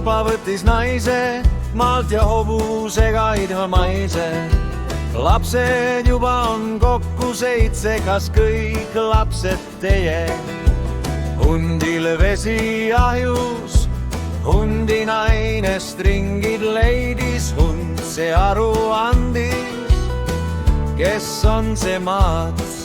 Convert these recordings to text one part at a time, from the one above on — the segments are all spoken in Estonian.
vaba võttis naise, maalt ja hobusega idma maise. Lapsed juba on kokku 7, kas kõik lapsed teie? Hundil vesi ahjus, hundi naine stringid leidis, hund see aru andis, kes on see Mats.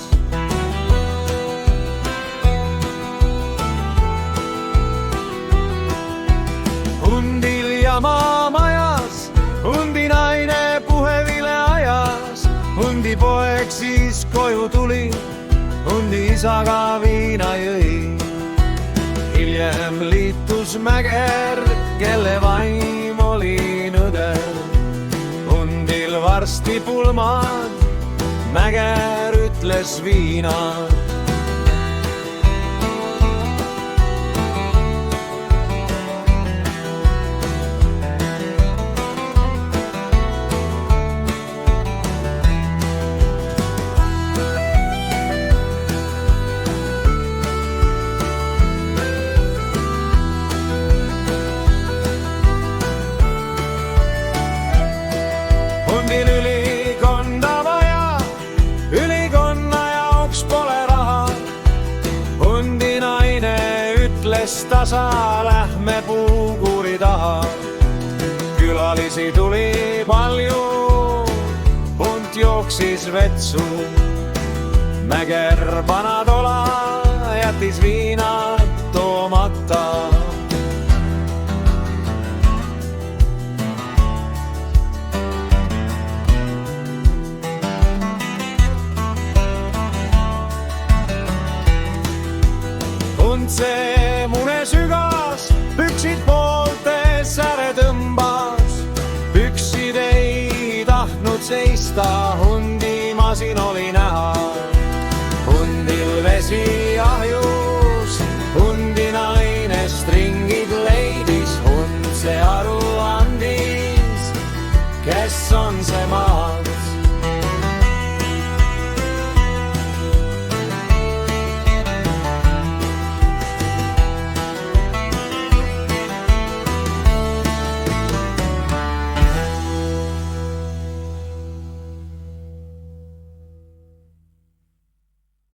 Hundil jama majas, hundi naine puhevile ajas, hundi poeg siis koju tuli, hundi isaga viina jõi. Hiljem liitus Mäger, kelle vaim oli nõder. Hundil varsti pulmad, Mäger ütles viinad. Hundil ülikonda vaja, ülikonna jaoks pole raha. Hundi naine ütles tasa, lähme puuguri taha. Külalisi tuli palju, hund jooksis vetsu. Mäger pana tola jättis viina